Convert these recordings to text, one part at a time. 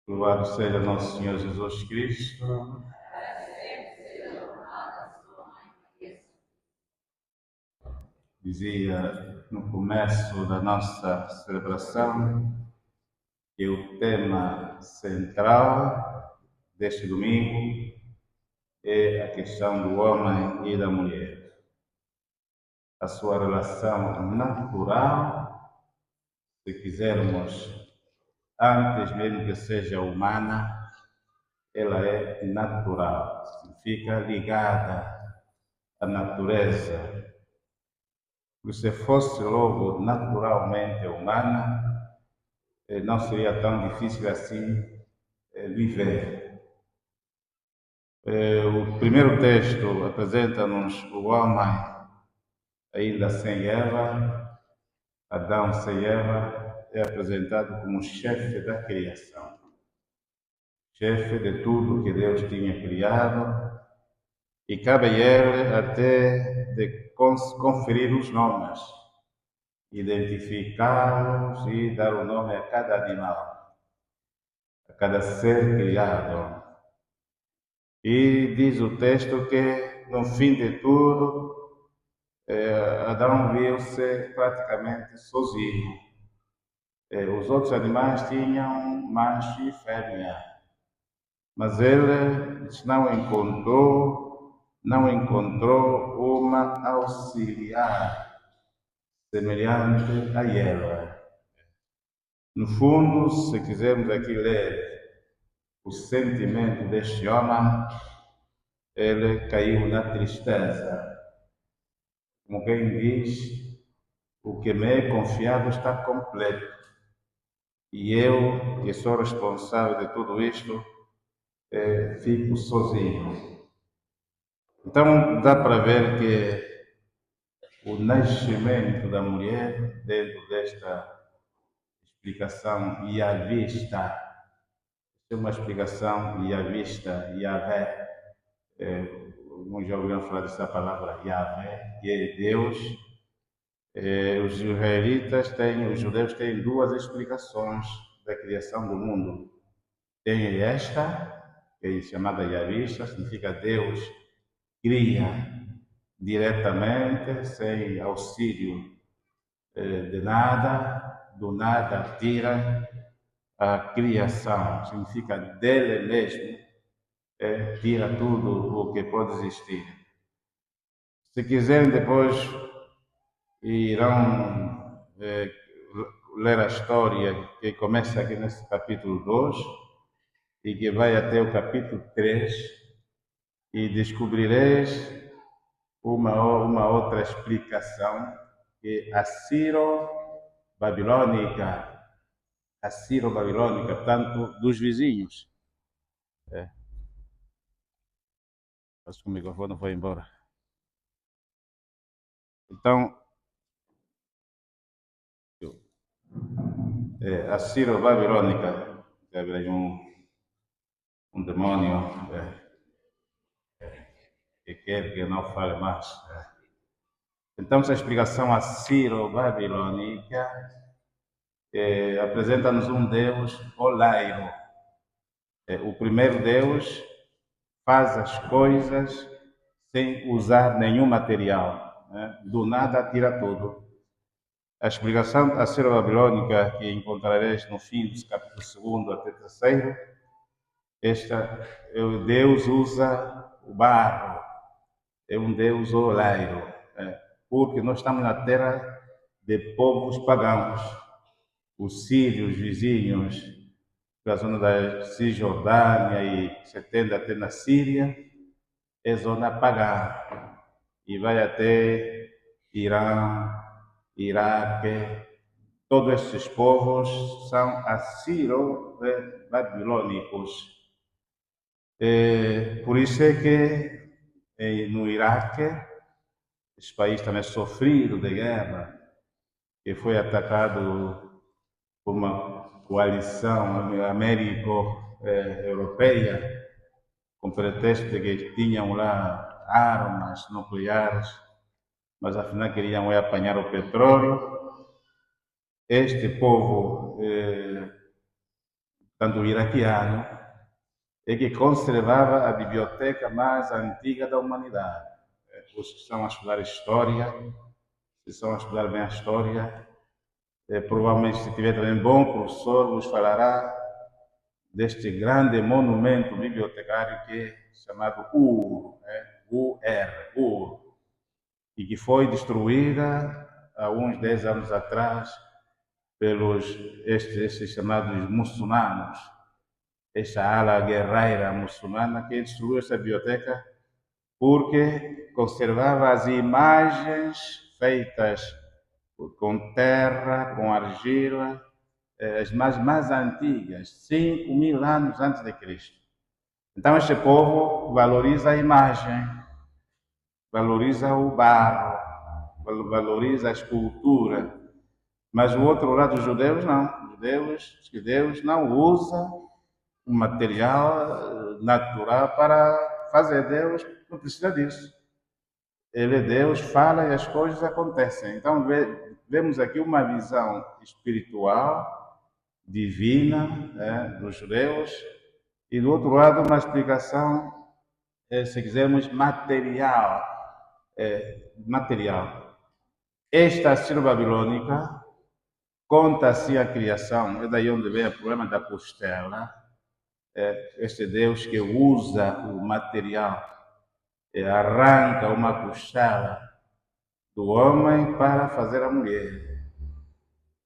Louvado seja nosso Senhor Jesus Cristo. Dizia no começo da nossa celebração que o tema central deste domingo é a questão do homem e da mulher. A sua relação natural, se quisermos, antes mesmo que seja humana, ela é natural, significa ligada à natureza. Porque se fosse logo naturalmente humana, não seria tão difícil assim viver. O primeiro texto apresenta-nos o homem ainda sem Eva, Adão sem Eva, é apresentado como chefe da criação, chefe de tudo que Deus tinha criado, e cabe a ele até de conferir os nomes, identificá-los e dar o nome a cada animal, a cada ser criado. E diz o texto que, no fim de tudo, Adão viu-se praticamente sozinho. Os outros animais tinham macho e fêmea, mas ele não encontrou uma auxiliar semelhante a ela. No fundo, se quisermos aqui ler o sentimento deste homem, ele caiu na tristeza. Como quem diz, o que me é confiado está completo. E eu, que sou responsável de tudo isto, fico sozinho. Então dá para ver que o nascimento da mulher, dentro desta explicação yavista, é uma explicação yavista, Yahvé. Alguns já ouviram falar dessa palavra Yahvé, que é Deus. Os judeus têm duas explicações da criação do mundo. Tem esta, que é chamada Yavista, significa Deus cria diretamente, sem auxílio de nada, do nada tira a criação, significa dele mesmo, tira tudo o que pode existir. Se quiserem depois, irão ler a história que começa aqui nesse capítulo 2 e que vai até o capítulo 3 e descobrireis uma outra explicação que Assiro-Babilônica, portanto, dos vizinhos. Acho que o microfone foi embora. Então, Assiro-Babilônica, é um demônio que quer que não fale mais. Então, essa explicação assiro-babilônica apresenta-nos um Deus oleiro. O primeiro Deus faz as coisas sem usar nenhum material, né? Do nada tira tudo. A explicação assiro-babilônica que encontrareis no fim dos capítulos 2 até 3, Deus usa o barro, é um Deus oleiro, porque nós estamos na terra de povos pagãos, os sírios vizinhos, da zona da Cisjordânia e se estende até na Síria, é zona pagã, e vai até Irã, Iraque. Todos esses povos são assiro-babilônicos. Por isso é que no Iraque, esse país também sofrido de guerra, que foi atacado por uma coalição américo-europeia, com pretexto de que tinham lá armas nucleares, mas afinal queriam apanhar o petróleo. Este povo tanto iraquiano, e que conservava a biblioteca mais antiga da humanidade. Os que estão a estudar história, se estão a estudar bem a história, provavelmente se tiver também bom professor, vos falará deste grande monumento bibliotecário que é chamado UR, UR, e que foi destruída há uns 10 anos atrás pelos estes chamados muçulmanos, esta ala guerreira muçulmana que destruiu essa biblioteca porque conservava as imagens feitas com terra, com argila, as mais antigas, 5.000 anos antes de Cristo. Então este povo valoriza a imagem, valoriza o barro, valoriza a escultura. Mas o outro lado dos judeus não. Os judeus não usam o material natural para fazer. Deus não precisa disso. Ele é Deus, fala e as coisas acontecem. Então vemos aqui uma visão espiritual, divina, dos judeus, e do outro lado uma explicação, se quisermos, material. Esta Síria babilônica conta-se a criação, é daí onde vem o problema da costela. Este Deus que usa o material, arranca uma costela do homem para fazer a mulher.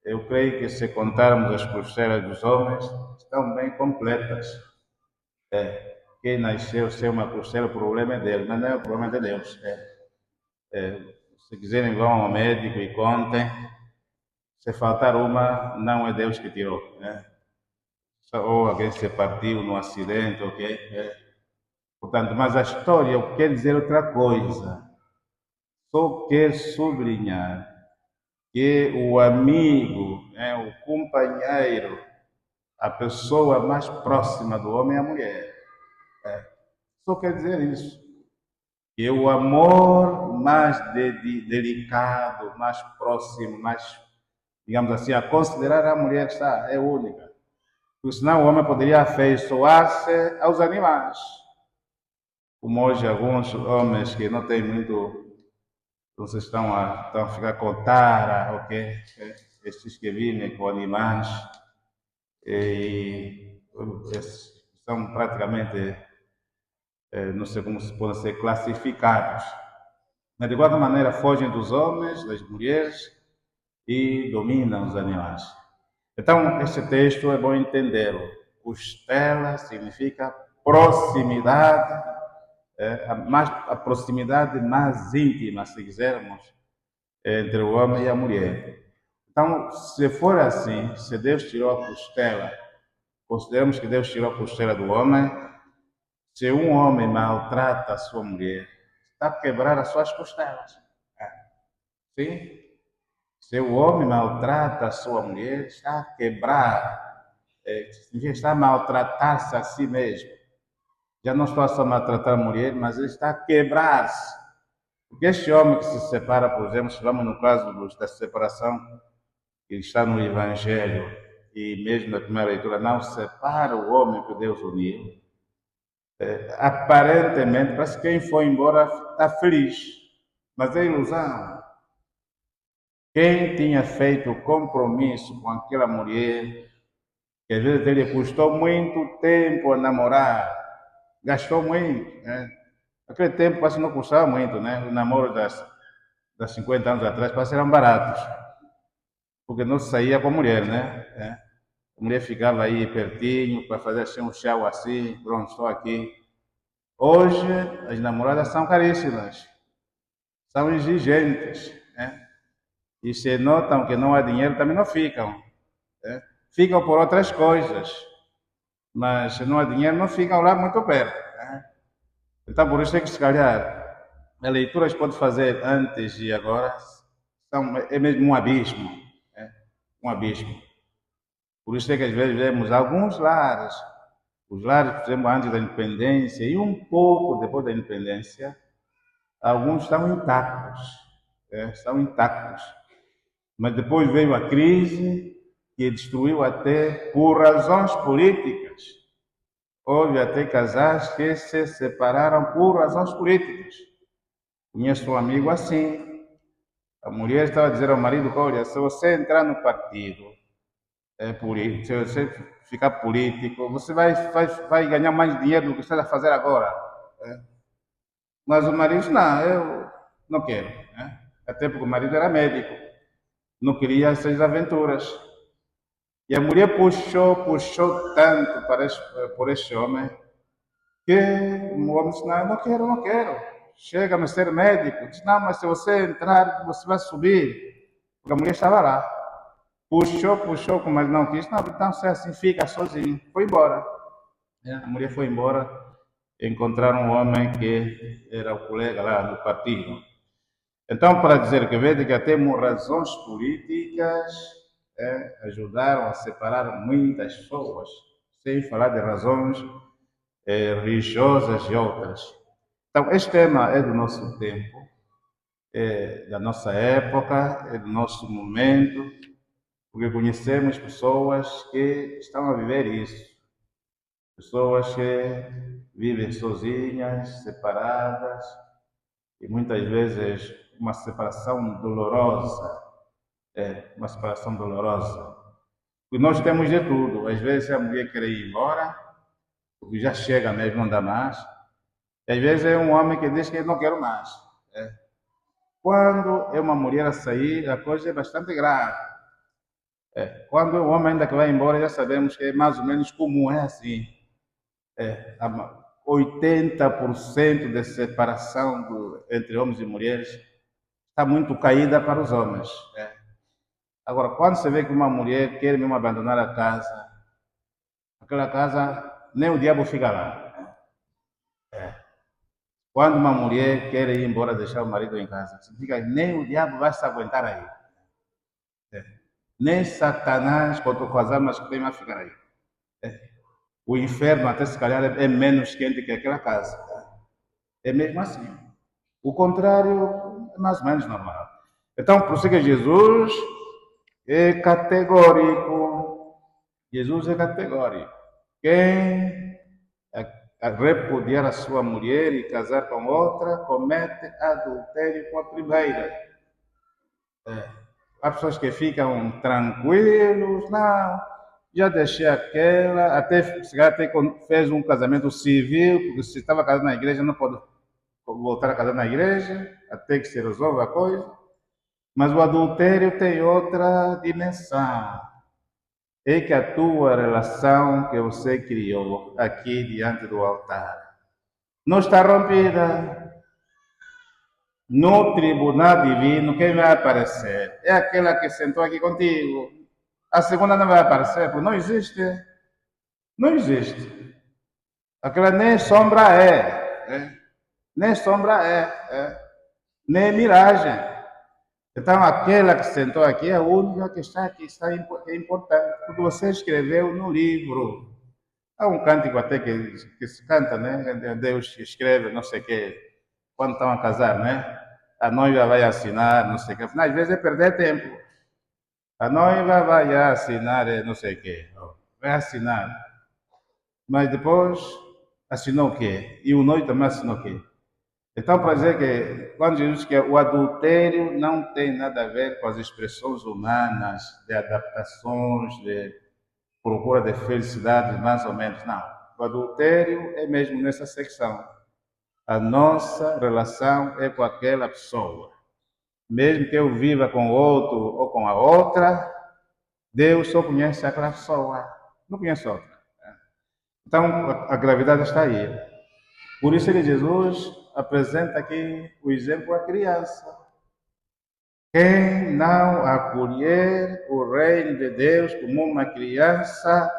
Eu creio que se contarmos as costelas dos homens, estão bem completas. Quem nasceu sem uma costela, o problema é dele, mas não é o problema de Deus. Se quiserem, vão ao médico e contem. Se faltar uma, não é Deus que tirou. Ou alguém se partiu num acidente, ok? Portanto, mas a história quer dizer outra coisa. Só quer sublinhar que o amigo, o companheiro, a pessoa mais próxima do homem é a mulher. Só quer dizer isso. Que o amor mais delicado, mais próximo, mais, digamos assim, a considerar a mulher que é única. Porque senão o homem poderia afeiçoar-se aos animais. Como hoje alguns homens que não têm muito, vocês estão a ficar com tara, ok? Estes que vivem com animais, e são praticamente, não sei como se podem ser classificados. Mas de qualquer maneira fogem dos homens, das mulheres e dominam os animais. Então, este texto é bom entendê-lo. Costela significa proximidade, a proximidade mais íntima, se quisermos, entre o homem e a mulher. Então, se for assim, se Deus tirou a costela, consideramos que Deus tirou a costela do homem, se um homem maltrata a sua mulher, está a quebrar as suas costelas. Sim? Se o homem maltrata a sua mulher, está a quebrar, está a maltratar-se a si mesmo. Já não está só a maltratar a mulher, mas ele está a quebrar-se. Porque este homem que se separa, por exemplo, se vamos no caso da separação, que está no Evangelho, e mesmo na primeira leitura, não separa o homem que Deus uniu. Aparentemente, parece que quem foi embora está feliz, mas é ilusão. Quem tinha feito o compromisso com aquela mulher, que às vezes ele custou muito tempo a namorar, gastou muito, Aquele tempo parece que não custava muito, O namoro das 50 anos atrás parece que eram baratos, porque não se saía com a mulher, A mulher ficava aí pertinho para fazer assim um chá assim, pronto, estou aqui. Hoje as namoradas são caríssimas, são exigentes, E se notam que não há dinheiro, também não ficam. Ficam por outras coisas, mas se não há dinheiro, não ficam lá muito perto. Então, por isso é que, se calhar, as leituras que pode fazer antes e agora é mesmo um abismo. Um abismo. Por isso é que, às vezes, vemos alguns lares, os lares, por exemplo, antes da independência e um pouco depois da independência, alguns estão intactos. Estão intactos. Mas depois veio a crise que destruiu até por razões políticas. Houve até casais que se separaram por razões políticas. Conheço um amigo assim. A mulher estava a dizer ao marido: olha, se você entrar no partido, político, se você ficar político, você vai ganhar mais dinheiro do que você está a fazer agora. Mas o marido disse: não, eu não quero. Até porque o marido era médico, não queria essas aventuras. E a mulher puxou tanto por este homem, que o homem disse: não, eu não quero. Chega-me a ser médico. Diz: não, mas se você entrar, você vai subir. Porque a mulher estava lá. Puxou, como ele não quis. Não, então se é assim, fica sozinho. Foi embora. A mulher foi embora. Encontraram um homem que era o colega lá do partido. Então, para dizer que veja que até razões políticas ajudaram a separar muitas pessoas, sem falar de razões religiosas e outras. Então, este tema é do nosso tempo, da nossa época, é do nosso momento, porque conhecemos pessoas que estão a viver isso. Pessoas que vivem sozinhas, separadas, e muitas vezes uma separação dolorosa. Uma separação dolorosa. E nós temos de tudo. Às vezes a mulher quer ir embora, porque já chega mesmo, não dá mais. E às vezes é um homem que diz que não quer mais. Quando é uma mulher a sair, a coisa é bastante grave. Quando é um homem ainda que vai embora, já sabemos que é mais ou menos comum, é assim. 80% de separação entre homens e mulheres está muito caída para os homens. Agora, quando você vê que uma mulher quer mesmo abandonar a casa, aquela casa, nem o diabo fica lá. Quando uma mulher quer ir embora deixar o marido em casa, significa que nem o diabo vai se aguentar aí. Nem Satanás, com as armas que tem, vai ficar aí. O inferno, até se calhar, é menos quente que aquela casa. É mesmo assim. O contrário é mais ou menos normal. Então, prossiga Jesus é categórico. Jesus é categórico. Quem a repudiar a sua mulher e casar com outra, comete adultério com a primeira. Há pessoas que ficam tranquilos, não, já deixei aquela, até fez um casamento civil, porque se estava casado na igreja, não pode voltar a casar na igreja, até que se resolva a coisa. Mas o adultério tem outra dimensão. É que a tua relação que você criou aqui diante do altar não está rompida. No tribunal divino, quem vai aparecer é aquela que sentou aqui contigo. A segunda não vai aparecer, porque não existe. Não existe. Aquela nem sombra nem sombra nem miragem. Então, aquela que sentou aqui é a única que está aqui, é importante, porque você escreveu no livro. Há um cântico até que se canta, né? Deus escreve, não sei o quê, quando estão a casar, né? A noiva vai assinar, não sei o quê. Às vezes é perder tempo. A noiva vai assinar, não sei o quê. Vai assinar. Mas depois assinou o quê? E o noivo também assinou o quê? Então, para dizer que, quando Jesus diz que o adultério não tem nada a ver com as expressões humanas, de adaptações, de procura de felicidade, mais ou menos, não. O adultério é mesmo nessa secção. A nossa relação é com aquela pessoa. Mesmo que eu viva com outro ou com a outra, Deus só conhece aquela pessoa, não conhece outra. Então, a gravidade está aí. Por isso que Jesus apresenta aqui o exemplo da criança. Quem não acolher o reino de Deus como uma criança,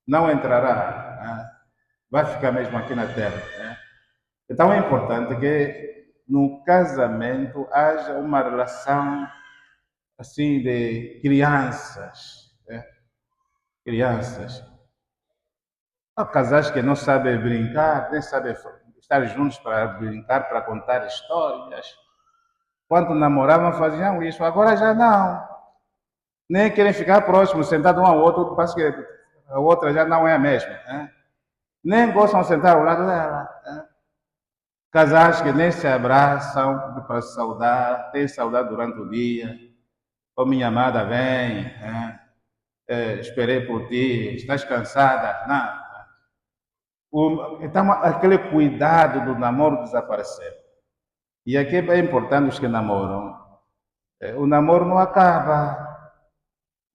não entrará. Vai ficar mesmo aqui na terra. Então é importante que no casamento haja uma relação assim de crianças. Crianças. Há casais que não sabem brincar, nem sabem estar juntos para brincar, para contar histórias. Quando namoravam faziam isso, agora já não. Nem querem ficar próximos, sentados um ao outro, parece que a outra já não é a mesma. Nem gostam de sentar ao lado dela. Casais que nem se abraçam para se saudar, têm saudade durante o dia. Oh, minha amada, vem, esperei por ti, estás cansada? Não. Então, aquele cuidado do namoro desapareceu. E aqui é bem importante os que namoram. O namoro não acaba.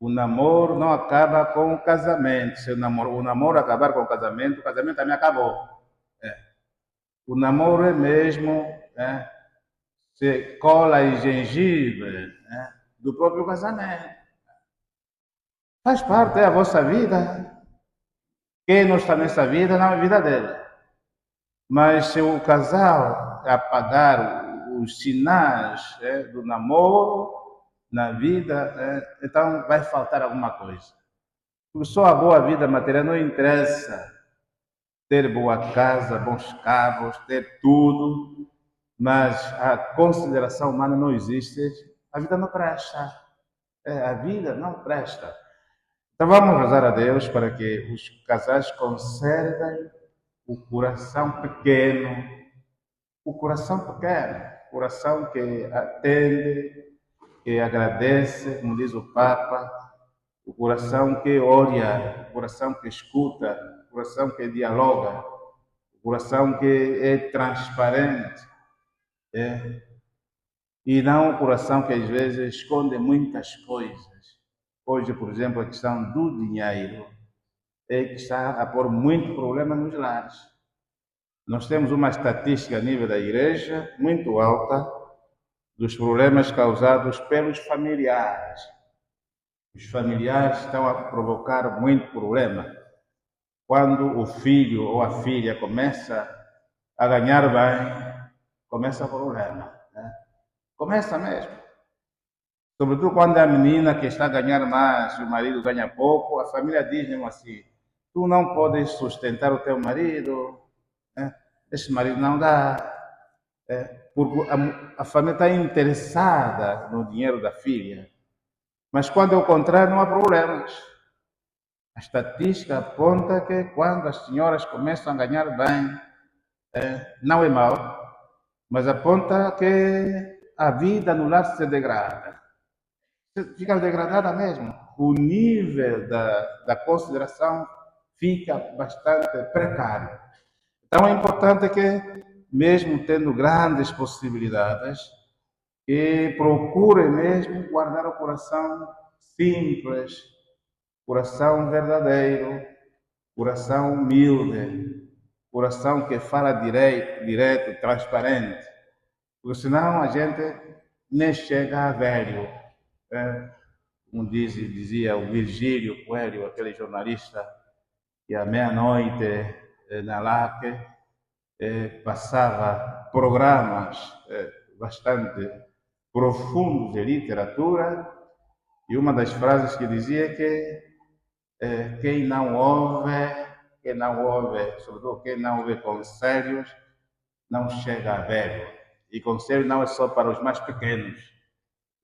O namoro não acaba com o casamento. Se o namoro acabar com o casamento também acabou. O namoro é mesmo se cola e gengibre do próprio casamento. Faz parte, é a vossa vida. Quem não está nessa vida não é a vida dele. Mas se o casal apagar os sinais do namoro na vida, então vai faltar alguma coisa. Porque só a boa vida material não interessa ter boa casa, bons carros, ter tudo, mas a consideração humana não existe. A vida não presta. A vida não presta. Então vamos rezar a Deus para que os casais conservem o coração que atende, que agradece, como diz o Papa, o coração que olha, o coração que escuta, o coração que dialoga, o coração que é transparente, e não o coração que às vezes esconde muitas coisas. Hoje, por exemplo, a questão do dinheiro é que está a pôr muito problema nos lares. Nós temos uma estatística a nível da igreja muito alta dos problemas causados pelos familiares. Os familiares estão a provocar muito problema. Quando o filho ou a filha começa a ganhar bem, começa o problema. Começa mesmo. Sobretudo quando é a menina que está a ganhar mais e o marido ganha pouco, a família diz mesmo assim: tu não podes sustentar o teu marido, esse marido não dá. Porque a família está interessada no dinheiro da filha. Mas quando é o contrário, não há problemas. A estatística aponta que quando as senhoras começam a ganhar bem, não é mal, mas aponta que a vida no lar se degrada. Fica degradada mesmo. O nível da consideração fica bastante precário. Então é importante que, mesmo tendo grandes possibilidades, que procure mesmo guardar o coração simples, coração verdadeiro, coração humilde, coração que fala direto, transparente. Porque senão a gente nem chega a velho. Como dizia o Virgílio Coelho, aquele jornalista, que à meia-noite na LAC passava programas bastante profundos de literatura, e uma das frases que dizia é que quem não ouve, sobretudo quem não ouve conselhos, não chega a velho. E conselho não é só para os mais pequenos.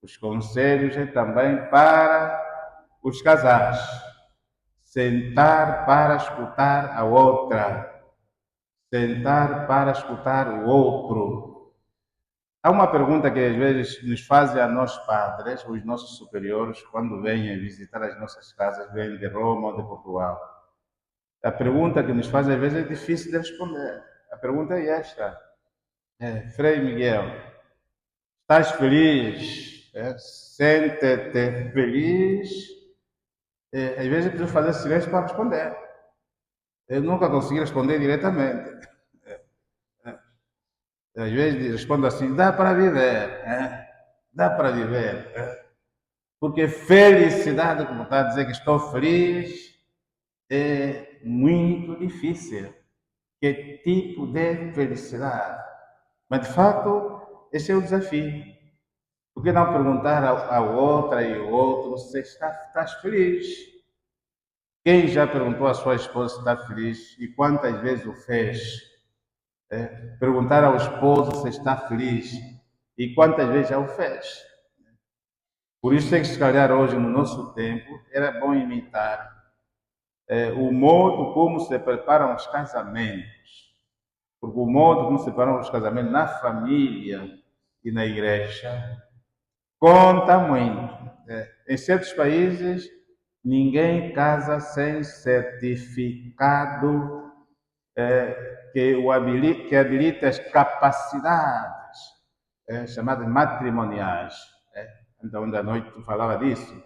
Os conselhos é também para os casais. Sentar para escutar a outra. Sentar para escutar o outro. Há uma pergunta que às vezes nos fazem a nós padres, os nossos superiores, quando vêm visitar as nossas casas, vêm de Roma ou de Portugal. A pergunta que nos fazem às vezes é difícil de responder. A pergunta é esta: Frei Miguel, estás feliz? Sente-te feliz? Às vezes eu preciso fazer silêncio para responder. Eu nunca consegui responder diretamente. Às vezes respondo assim: dá para viver, dá para viver. Porque felicidade, como está a dizer que estou feliz, é muito difícil. Que tipo de felicidade? Mas, de fato, esse é o desafio. Por que não perguntar ao outra e ao outro se estás feliz? Quem já perguntou à sua esposa se está feliz e quantas vezes o fez? Perguntar ao esposo se está feliz e quantas vezes já o fez? Por isso é que, se calhar, hoje, no nosso tempo, era bom imitar o modo como se preparam os casamentos. Porque o modo como se preparam os casamentos na família e na igreja conta muito. Em certos países, ninguém casa sem certificado que habilita as capacidades chamadas matrimoniais. Então, ainda à noite tu falava disso.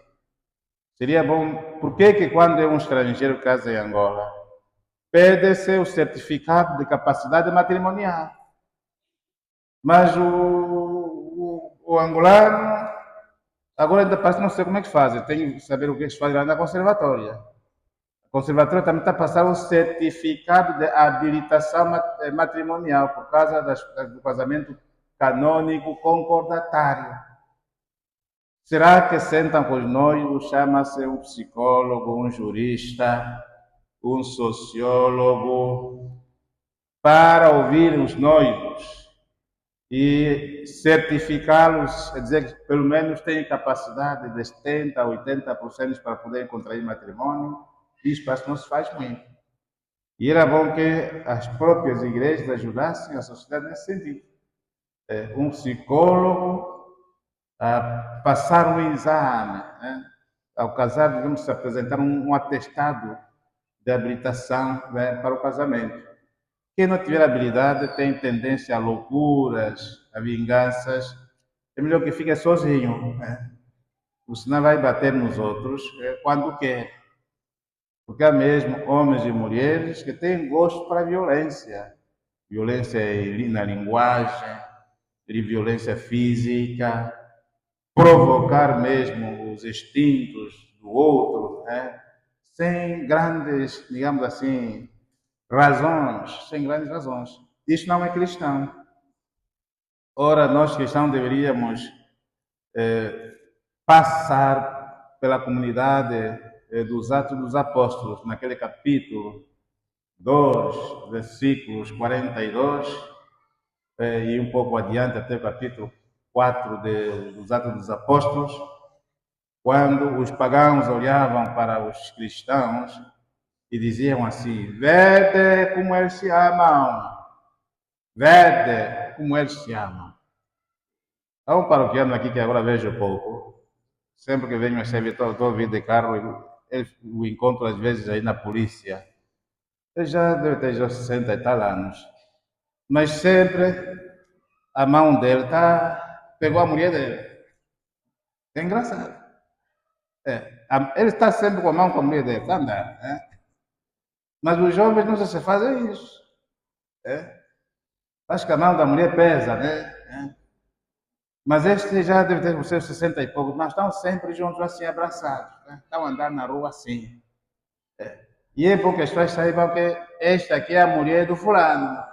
Seria bom, por que quando é um estrangeiro que casa em Angola, pede-se o certificado de capacidade matrimonial? Mas o angolano, agora ainda parece não sei como é que fazem, tem que saber o que eles fazem lá na conservatória. A conservatória também está a passar um certificado de habilitação matrimonial por causa do casamento canônico concordatário. Será que sentam com os noivos, chama-se um psicólogo, um jurista, um sociólogo, para ouvir os noivos e certificá-los, quer dizer que pelo menos têm capacidade de 70% a 80% para poderem contrair matrimônio? Isso parece que não se faz muito. E era bom que as próprias igrejas ajudassem a sociedade nesse sentido. Um psicólogo a passar um exame, né? Ao casar, devemos se apresentar um atestado de habilitação, né, para o casamento. Quem não tiver habilidade tem tendência a loucuras, a vinganças. É melhor que fique sozinho, né? Porque senão vai bater nos outros quando quer. Porque há mesmo homens e mulheres que têm gosto para a violência. Violência na linguagem, violência física, provocar mesmo os instintos do outro, né? Sem grandes, digamos assim, razões, sem grandes razões. Isto não é cristão. Ora, nós cristãos deveríamos passar pela comunidade dos Atos dos Apóstolos, naquele capítulo 2, versículos 42, e um pouco adiante até o capítulo 4 dos Atos dos Apóstolos, quando os pagãos olhavam para os cristãos e diziam assim: vede como eles se amam, vede como eles se amam. Há um paroquiano aqui que agora vejo pouco, sempre que venho a servir, estou vindo de carro, o encontro às vezes aí na polícia. Ele já deve ter já 60 e tal anos, mas sempre a mão dele pegou a mulher dele. É engraçado. Ele está sempre com a mão com a mulher dele, está a andar, né? Mas os jovens não sei se fazem isso. Acho que a mão da mulher pesa, né? Mas este já deve ter os seus 60 e poucos, mas estão sempre juntos assim, abraçados. Né? Estão andando na rua assim. E é bom que as pessoas saibam que esta aqui é a mulher do fulano.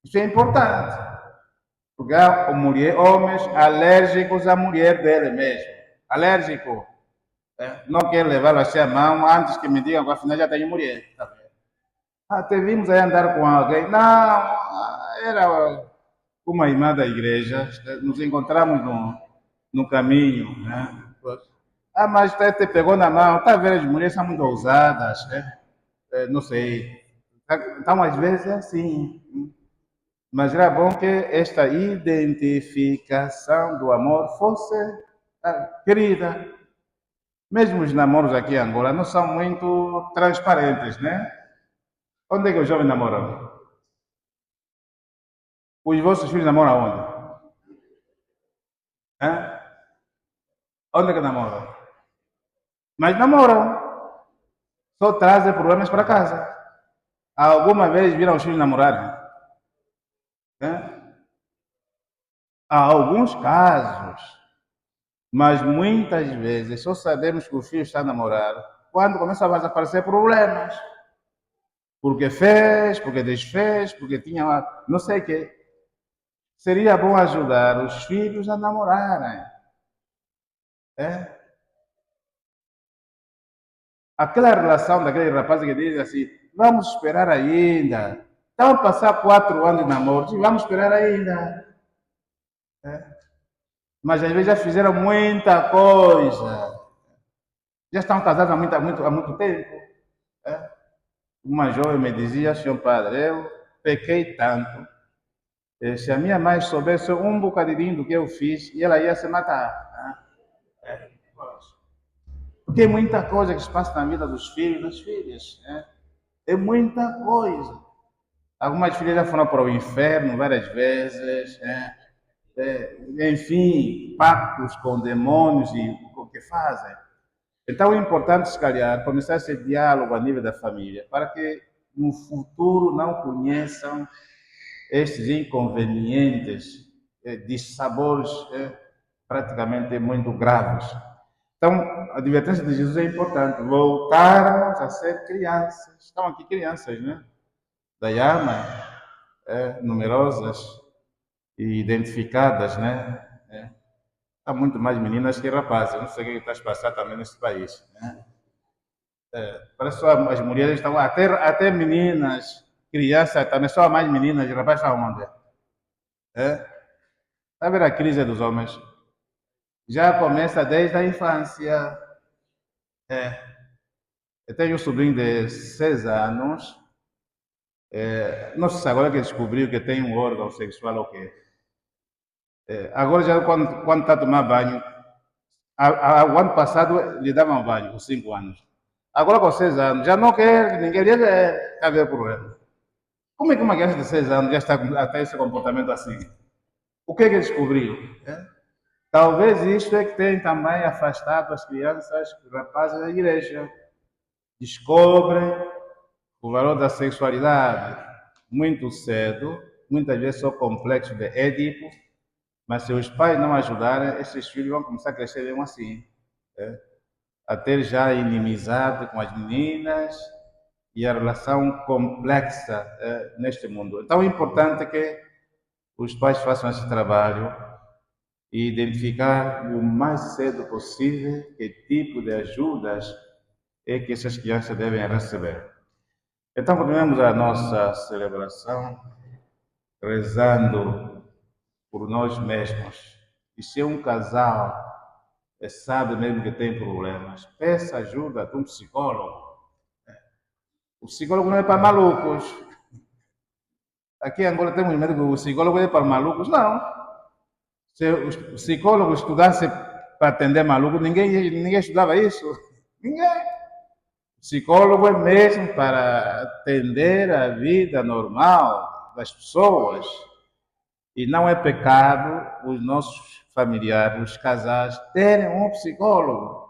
Isso é importante. Porque há homens alérgicos à mulher dele mesmo. Alérgico. Não quer levar assim a mão antes que me digam que afinal já tenho mulher. Tá vendo? Até vimos aí andar com alguém. Não, era uma irmã da igreja. Nos encontramos no caminho. Né? Mas te pegou na mão. Tá vendo, as mulheres são muito ousadas. Né? Não sei. Então, às vezes é assim. Mas era bom que esta identificação do amor fosse querida. Mesmo os namoros aqui em Angola não são muito transparentes, né? Onde é que os jovens namoram? Os vossos filhos namoram onde? Hã? Onde é que namoram? Mas namoram. Só trazem problemas para casa. Alguma vez viram os filhos namorarem? Há alguns casos, mas muitas vezes só sabemos que o filho está a namorar quando começam a aparecer problemas. Porque fez, porque desfez, porque tinha não sei o quê. Seria bom ajudar os filhos a namorarem. Aquela relação daquele rapaz que diz assim: vamos esperar ainda. Estão a passar 4 anos de namoro, vamos esperar ainda. mas às vezes já fizeram muita coisa. Já estão casados há muito tempo. É? Uma jovem me dizia, senhor padre, eu pequei tanto. Se a minha mãe soubesse um bocadinho do que eu fiz, ela ia se matar. É, porque é muita coisa que se passa na vida dos filhos e das filhas. É muita coisa. Algumas filhas já foram para o inferno várias vezes. Enfim, pactos com demônios e o que fazem. Então é importante, se calhar, começar esse diálogo a nível da família, para que no futuro não conheçam estes inconvenientes de sabores praticamente muito graves. Então, a advertência de Jesus é importante. Voltarmos a ser crianças. Estão aqui crianças, né? Dayama, numerosas e identificadas, né? Há muito mais meninas que rapazes. Não sei o que está a passar também nesse país. Né? Parece que as mulheres estão, até meninas, crianças também, só mais meninas, rapazes estão onde? Está a ver a crise dos homens? Já começa desde a infância. Eu tenho um sobrinho de 6 anos. Não sei se agora que descobriu que tem um órgão sexual ou quê. Agora já quando está a tomar banho, o ano passado lhe davam banho, com 5 anos. Agora com 6 anos, já não quer, ninguém lhe quer ver problema. Como é que uma criança de 6 anos já está até esse comportamento assim? O que é que descobriu? Talvez isto é que tem também afastado as crianças, os rapazes da igreja. Descobrem o valor da sexualidade muito cedo, muitas vezes só complexo de Édipo, mas se os pais não ajudarem, esses filhos vão começar a crescer mesmo assim, a ter já inimizade com as meninas e a relação complexa neste mundo. Então é importante que os pais façam esse trabalho e identificar o mais cedo possível que tipo de ajudas é que essas crianças devem receber. Então, continuamos a nossa celebração rezando por nós mesmos. E se um casal sabe mesmo que tem problemas, peça ajuda de um psicólogo. O psicólogo não é para malucos. Aqui em Angola temos medo que o psicólogo é para malucos. Não. Se o psicólogo estudasse para atender malucos, ninguém estudava isso. Ninguém. Psicólogo é mesmo para atender a vida normal das pessoas. E não é pecado os nossos familiares, os casais, terem um psicólogo,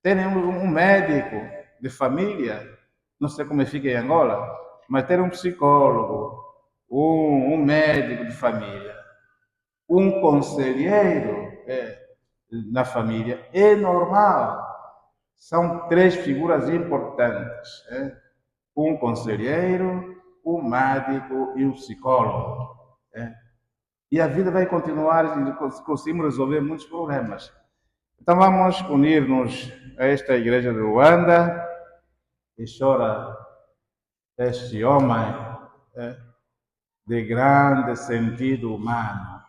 terem um médico de família. Não sei como fica em Angola, mas ter um psicólogo, um médico de família, um conselheiro na família é normal. São 3 figuras importantes: um conselheiro, um médico e um psicólogo. E a vida vai continuar e conseguimos resolver muitos problemas. Então vamos unir-nos a esta igreja de Luanda e chora este homem de grande sentido humano,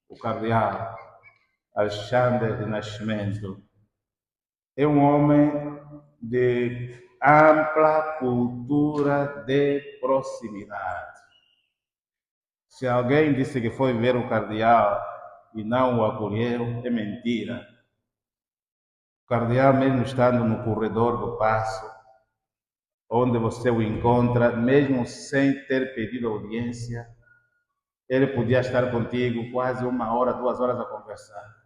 o cardeal Alexandre de Nascimento. É um homem de ampla cultura de proximidade. Se alguém disse que foi ver o cardeal e não o acolheu, é mentira. O cardeal, mesmo estando no corredor do paço, onde você o encontra, mesmo sem ter pedido audiência, ele podia estar contigo quase 1 hora, 2 horas a conversar.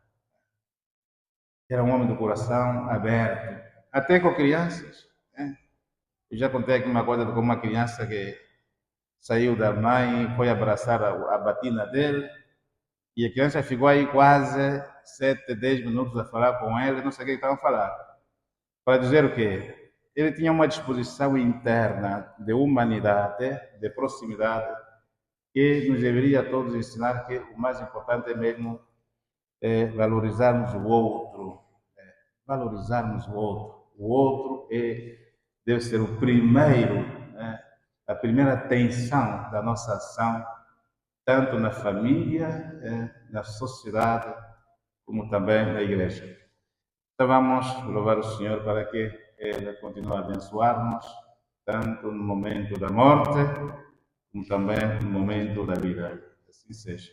Era um homem do coração aberto, até com crianças. Eu já contei aqui uma coisa de como uma criança que saiu da mãe, foi abraçar a batina dele, e a criança ficou aí quase 7, 10 minutos a falar com ele, não sei o que estavam falando. Para dizer o quê? Ele tinha uma disposição interna de humanidade, de proximidade, que nos deveria todos ensinar que o mais importante é mesmo valorizarmos o outro. Valorizarmos o outro. O outro deve ser o primeiro, a primeira atenção da nossa ação tanto na família, na sociedade, como também na igreja. Então vamos louvar o Senhor para que Ele continue a abençoar-nos, tanto no momento da morte, como também no momento da vida. Assim seja.